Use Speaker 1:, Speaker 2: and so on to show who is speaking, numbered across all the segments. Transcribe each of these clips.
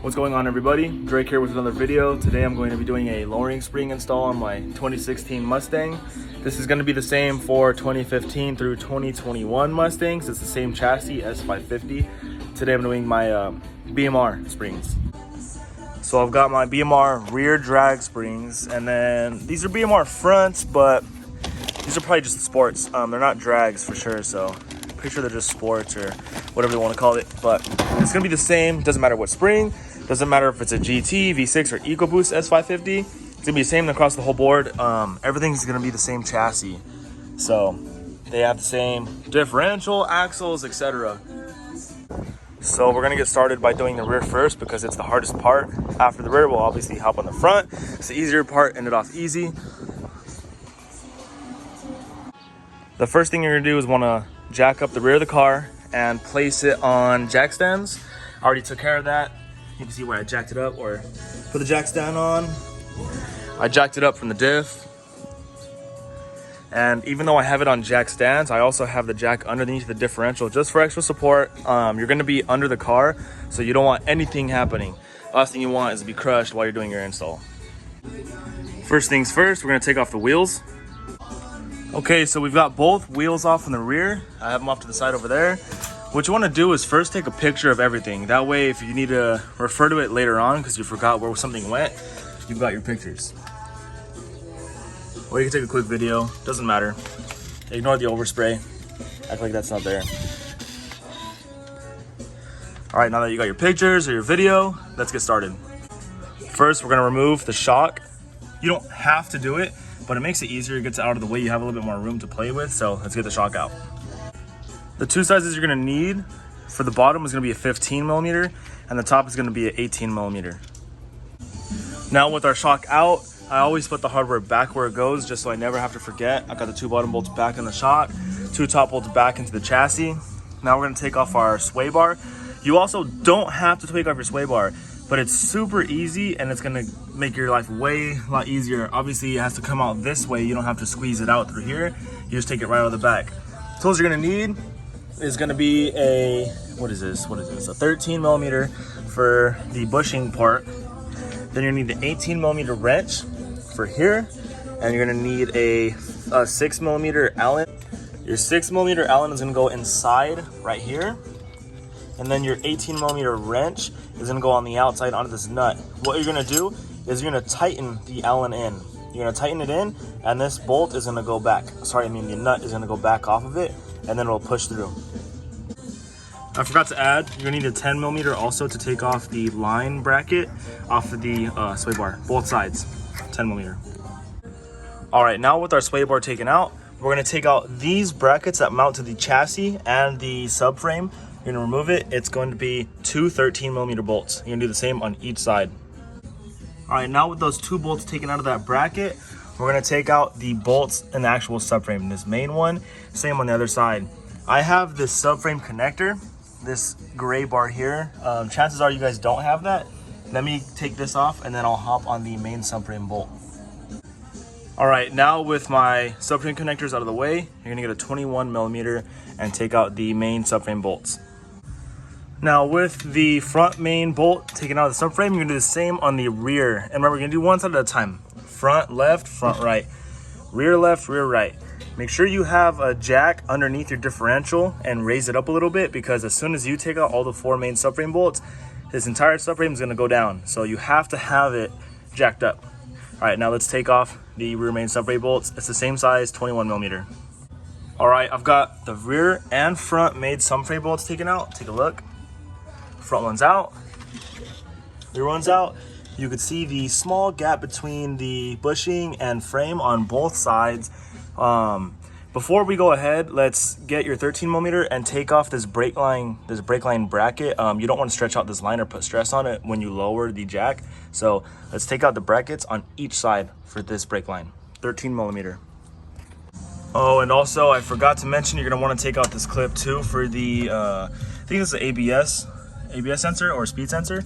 Speaker 1: What's going on, everybody? Drake here with another video. Today I'm going to be doing a lowering spring install on my 2016 Mustang. This is going to be the same for 2015 through 2021 Mustangs. It's the same chassis, S550. Today I'm doing my BMR springs. So I've got my BMR rear drag springs, and then these are BMR fronts, but these are probably just the sports. They're not drags for sure, so pretty sure they're just sports or whatever they want to call it. But it's going to be the same. Doesn't matter what spring. Doesn't matter if it's a GT, V6, or EcoBoost S550. It's going to be the same across the whole board. Everything's going to be the same chassis. So they have the same differential, axles, etc. So we're going to get started by doing the rear first because it's the hardest part. After the rear, we'll obviously hop on the front. It's the easier part, end it off easy. The first thing you're going to do is want to jack up the rear of the car and place it on jack stands. I already took care of that. You can see where I jacked it up or put the jack stand on. I jacked it up from the diff. And even though I have it on jack stands, I also have the jack underneath the differential just for extra support. You're going to be under the car, so you don't want anything happening. Last thing you want is to be crushed while you're doing your install. First things first, we're going to take off the wheels. Okay, so we've got both wheels off in the rear. I have them off to the side over there. What you want to do is first take a picture of everything. That way, if you need to refer to it later on because you forgot where something went, you've got your pictures. Or you can take a quick video, doesn't matter. Ignore the overspray, act like that's not there. All right, now that you got your pictures or your video, let's get started. First, we're gonna remove the shock. You don't have to do it, but it makes it easier. It gets it out of the way. You have a little bit more room to play with, so let's get the shock out. The two sizes you're gonna need for the bottom is gonna be a 15 millimeter, and the top is gonna be an 18 millimeter. Now with our shock out, I always put the hardware back where it goes, just so I never have to forget. I've got the two bottom bolts back in the shock, two top bolts back into the chassis. Now we're gonna take off our sway bar. You also don't have to take off your sway bar, but it's super easy and it's gonna make your life a lot easier. Obviously it has to come out this way. You don't have to squeeze it out through here. You just take it right out of the back. Tools you're gonna need is gonna be a, what is this? A 13 millimeter for the bushing part. Then you're gonna need an 18 millimeter wrench for here. And you're gonna need a 6 millimeter Allen. Your 6 millimeter Allen is gonna go inside right here. And then your 18 millimeter wrench is gonna go on the outside onto this nut. What you're gonna do is you're gonna tighten the Allen in. You're gonna tighten it in, and this bolt is gonna go back. The nut is gonna go back off of it, and then it'll push through. I forgot to add, you're gonna need a 10 millimeter also to take off the line bracket off of the sway bar, both sides, 10 millimeter. All right, now with our sway bar taken out, we're gonna take out these brackets that mount to the chassis and the subframe. You're gonna remove it. It's going to be two 13 millimeter bolts. You're gonna do the same on each side. All right, now with those two bolts taken out of that bracket, we're gonna take out the bolts in the actual subframe. This main one, same on the other side. I have this subframe connector, this gray bar here. Chances are you guys don't have that. Let me take this off and then I'll hop on the main subframe bolt. All right, now with my subframe connectors out of the way, you're gonna get a 21 millimeter and take out the main subframe bolts. Now with the front main bolt taken out of the subframe, you're gonna do the same on the rear. And remember, we're gonna do one side at a time. Front left, front right. Rear left, rear right. Make sure you have a jack underneath your differential and raise it up a little bit, because as soon as you take out all the four main subframe bolts, this entire subframe is gonna go down. So you have to have it jacked up. All right, now let's take off the rear main subframe bolts. It's the same size, 21 millimeter. All right, I've got the rear and front main subframe bolts taken out. Take a look. Front one's out, rear one's out. You could see the small gap between the bushing and frame on both sides. Before we go ahead, let's get your 13 millimeter and take off this brake line bracket. You don't want to stretch out this line or put stress on it when you lower the jack. So let's take out the brackets on each side for this brake line, 13 millimeter. Oh, and also I forgot to mention, you're gonna want to take out this clip too for the, I think this is the ABS sensor or speed sensor.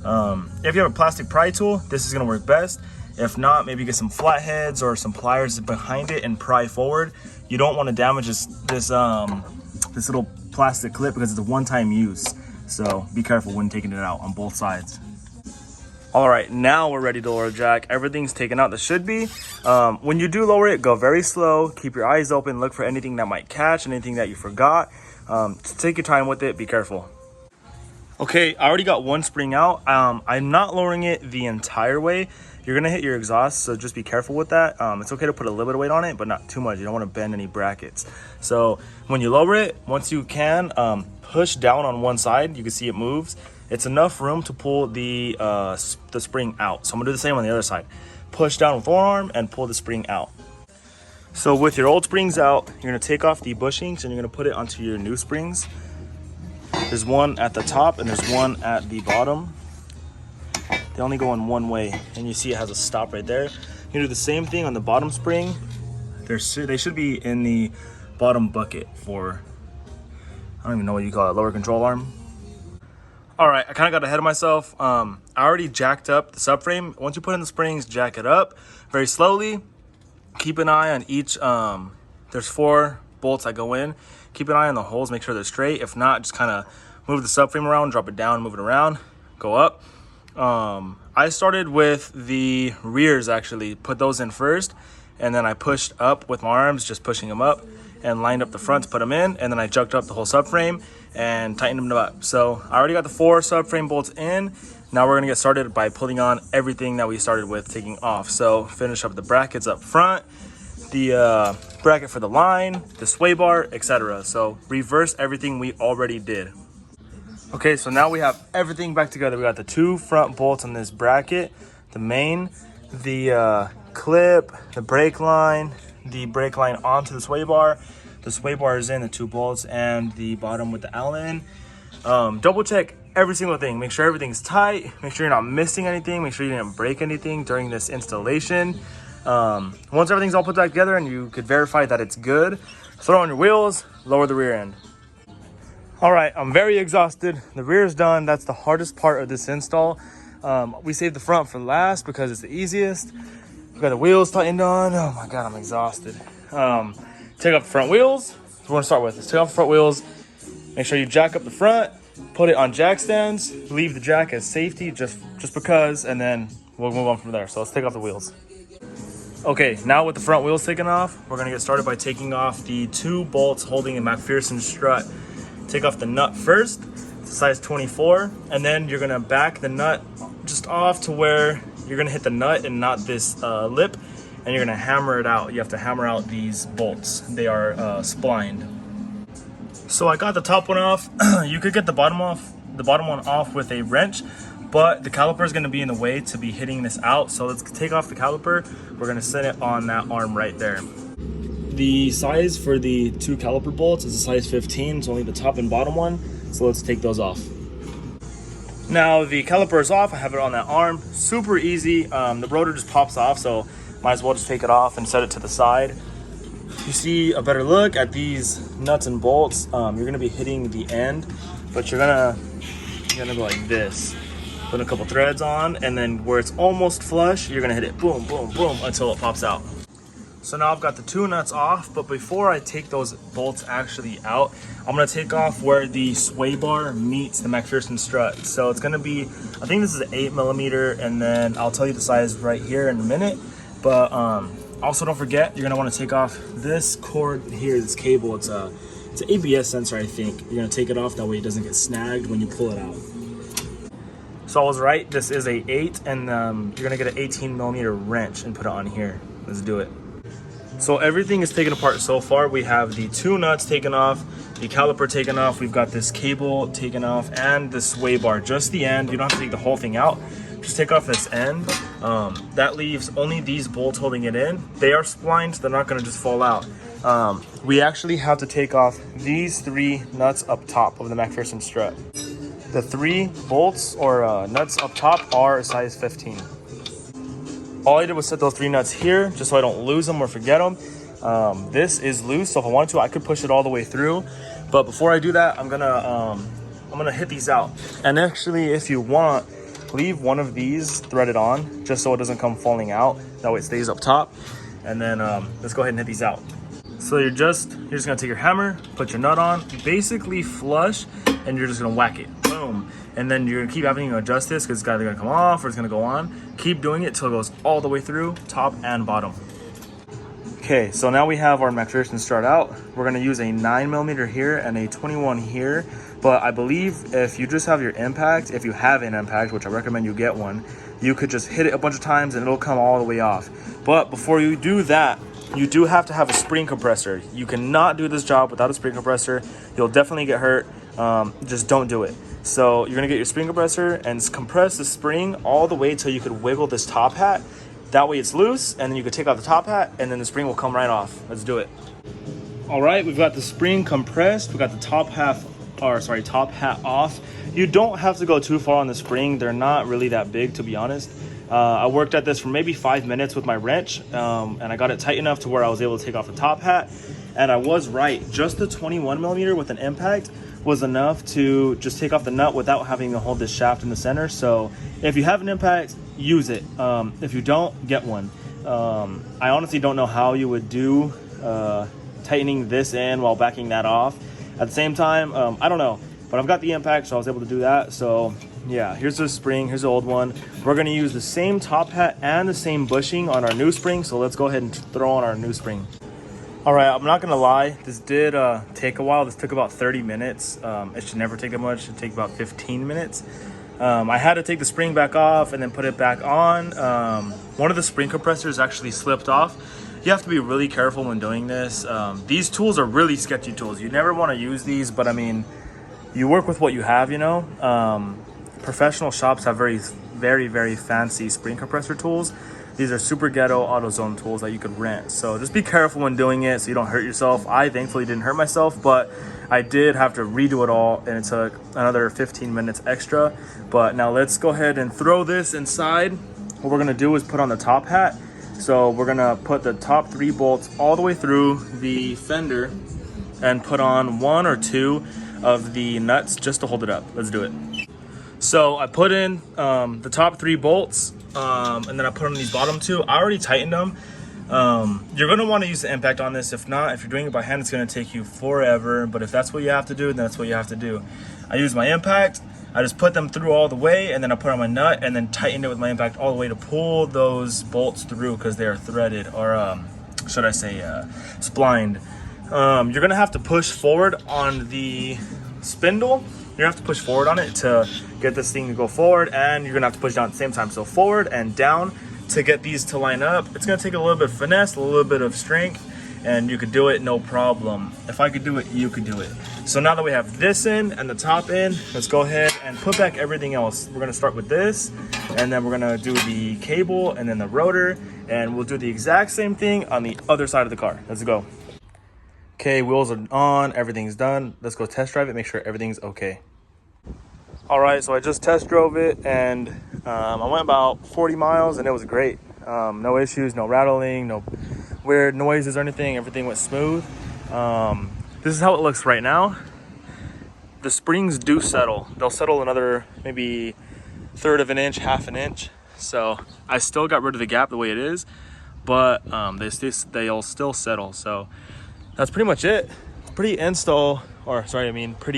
Speaker 1: If you have a plastic pry tool, this is gonna work best. If not, maybe get some flatheads or some pliers behind it and pry forward. You don't want to damage this little plastic clip because it's a one-time use. So be careful when taking it out on both sides. All right, now we're ready to lower the jack. Everything's taken out that should be. When you do lower it, go very slow. Keep your eyes open. Look for anything that might catch, anything that you forgot. Take your time with it. Be careful. Okay, I already got one spring out. I'm not lowering it the entire way. You're gonna hit your exhaust, so just be careful with that. It's okay to put a little bit of weight on it, but not too much. You don't want to bend any brackets. So when you lower it, once you can, push down on one side. You can see it moves. It's enough room to pull the spring out. So I'm gonna do the same on the other side. Push down with one arm and pull the spring out. So with your old springs out, you're gonna take off the bushings and you're gonna put it onto your new springs. There's one at the top and there's one at the bottom. They only go in one way, and you see it has a stop right there. You do the same thing on the bottom spring. They should be in the bottom bucket for, I don't even know what you call it, lower control arm. All right, I kind of got ahead of myself. I already jacked up the subframe. Once you put in the springs, jack it up very slowly. Keep an eye on each, there's 4 bolts that go in. Keep an eye on the holes, make sure they're straight. If not, just kind of move the subframe around, drop it down, move it around, go up. I started with the rears actually, put those in first, and then I pushed up with my arms, just pushing them up, and lined up the front to put them in, and then I jucked up the whole subframe and tightened them up. So I already got the 4 subframe bolts in. Now we're gonna get started by putting on everything that we started with taking off. So finish up the brackets up front, the bracket for the line, the sway bar, etc. So reverse everything we already did. Okay, so now we have everything back together. We got the 2 front bolts on this bracket, the main, the clip, the brake line onto the sway bar. The sway bar is in, the 2 bolts, and the bottom with the Allen. Double check every single thing. Make sure everything's tight. Make sure you're not missing anything. Make sure you didn't break anything during this installation. Once everything's all put back together and you could verify that it's good, throw on your wheels, lower the rear end. All right, I'm very exhausted. The rear is done. That's the hardest part of this install. We saved the front for last because it's the easiest. We got the wheels tightened on. Oh my God, I'm exhausted. Take off the front wheels. That's what we're gonna start with. Let's take off the front wheels. Make sure you jack up the front, put it on jack stands, leave the jack as safety just because, and then we'll move on from there. So let's take off the wheels. Okay, now with the front wheels taken off, we're gonna get started by taking off the 2 bolts holding a McPherson strut. Take off the nut first, it's a size 24, and then you're gonna back the nut just off to where you're gonna hit the nut and not this lip, and you're gonna hammer it out. You have to hammer out these bolts. They are splined. So I got the top one off. You could get the bottom one off with a wrench, but the caliper is gonna be in the way to be hitting this out. So let's take off the caliper. We're gonna set it on that arm right there. The size for the 2 caliper bolts is a size 15. It's only the top and bottom one. So let's take those off. Now the caliper is off. I have it on that arm. Super easy. The rotor just pops off, so might as well just take it off and set it to the side. You see a better look at these nuts and bolts. You're gonna be hitting the end, but you're gonna go like this. Put a couple threads on, and then where it's almost flush, you're gonna hit it boom, boom, boom until it pops out. So now I've got the 2 nuts off, but before I take those bolts actually out, I'm gonna take off where the sway bar meets the McPherson strut. So it's gonna be, I think this is an 8mm, and then I'll tell you the size right here in a minute. But also don't forget, you're gonna wanna take off this cord here, this cable. It's an ABS sensor, I think. You're gonna take it off, that way it doesn't get snagged when you pull it out. So I was right, this is a 8, and you're gonna get an 18mm wrench and put it on here. Let's do it. So everything is taken apart so far. We have the 2 nuts taken off, the caliper taken off, we've got this cable taken off, and the sway bar, just the end. You don't have to take the whole thing out, just take off this end. That leaves only these bolts holding it in. They are splined, so they're not gonna just fall out. We actually have to take off these 3 nuts up top of the McPherson strut. The 3 bolts or nuts up top are a size 15. All I did was set those 3 nuts here just so I don't lose them or forget them. This is loose, so if I wanted to, I could push it all the way through. But before I do that, I'm gonna hit these out. And actually, if you want, leave one of these threaded on just so it doesn't come falling out. That way it stays up top. And then let's go ahead and hit these out. So you're just gonna take your hammer, put your nut on, basically flush, and you're just gonna whack it. Boom. and then you're gonna keep having to adjust this because it's either gonna come off or it's gonna go on. Keep doing it till it goes all the way through, top and bottom. Okay, so now we have our maturation start out. We're gonna use a 9mm here and a 21 here, but I believe if you just have your impact, if you have an impact, which I recommend you get one, you could just hit it a bunch of times and it'll come all the way off. But before you do that, you do have to have a spring compressor. You cannot do this job without a spring compressor. You'll definitely get hurt. Just don't do it. So you're gonna get your spring compressor and compress the spring all the way till you could wiggle this top hat. That way it's loose, and then you could take off the top hat and then the spring will come right off. Let's do it. All right, we've got the spring compressed. We got the top hat off. You don't have to go too far on the spring. They're not really that big, to be honest. I worked at this for maybe 5 minutes with my wrench, and I got it tight enough to where I was able to take off the top hat. And I was right. Just the 21mm with an impact was enough to just take off the nut without having to hold this shaft in the center. So if you have an impact, use it. If you don't, get one. I honestly don't know how you would do tightening this in while backing that off. At the same time, I don't know, but I've got the impact, so I was able to do that. So yeah, here's the spring, here's the old one. We're gonna use the same top hat and the same bushing on our new spring, so let's go ahead and throw on our new spring. All right, I'm not gonna lie, this did take a while. This took about 30 minutes. It should never take that much. It should take about 15 minutes. I had to take the spring back off and then put it back on. One of the spring compressors actually slipped off. You have to be really careful when doing this. These tools are really sketchy tools. You never wanna use these, but I mean, you work with what you have, you know? Professional shops have very fancy spring compressor tools. These are super ghetto AutoZone tools that you could rent. So just be careful when doing it so you don't hurt yourself. I thankfully didn't hurt myself, but I did have to redo it all, and it took another 15 minutes extra. But now let's go ahead and throw this inside. What we're gonna do is put on the top hat. So we're gonna put the top 3 bolts all the way through the fender and put on 1 or 2 of the nuts just to hold it up. Let's do it. So I put in the top 3 bolts, and then I put on these bottom 2. I already tightened them. You're gonna wanna use the impact on this. If not, if you're doing it by hand, it's gonna take you forever. But if that's what you have to do, then that's what you have to do. I use my impact. I just put them through all the way, and then I put on my nut and then tightened it with my impact all the way to pull those bolts through because they are threaded, or should I say splined. You're gonna have to push forward on the spindle. You're gonna have to push forward on it to get this thing to go forward, and you're gonna have to push down at the same time. So forward and down to get these to line up. It's gonna take a little bit of finesse, a little bit of strength, and you could do it no problem. If I could do it, you could do it. So now that we have this in and the top in, let's go ahead and put back everything else. We're gonna start with this, and then we're gonna do the cable and then the rotor, and we'll do the exact same thing on the other side of the car. Let's go. Okay, wheels are on, everything's done. Let's go test drive it, make sure everything's okay. All right, so I just test drove it, and I went about 40 miles and it was great. No issues, no rattling, no weird noises or anything. Everything went smooth. This is how it looks right now. The springs do settle. They'll settle another maybe 1/3 of an inch, 1/2 an inch. So I still got rid of the gap the way it is, but they'll still settle. So that's pretty much it. Pretty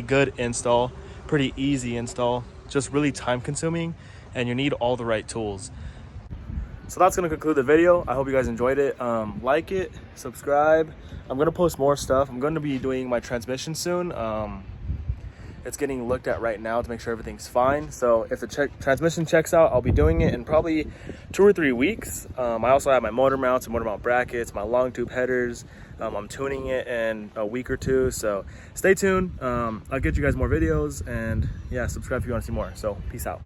Speaker 1: good install, pretty easy install, just really time consuming, and you need all the right tools. So that's gonna conclude the video. I hope you guys enjoyed it. Like it, subscribe. I'm gonna post more stuff. I'm gonna be doing my transmission soon. It's getting looked at right now to make sure everything's fine. So if the transmission checks out, I'll be doing it in probably 2 or 3 weeks. I also have my motor mounts and motor mount brackets, my long tube headers. I'm tuning it in a week or 2, so stay tuned. I'll get you guys more videos, and yeah, subscribe if you want to see more. So peace out.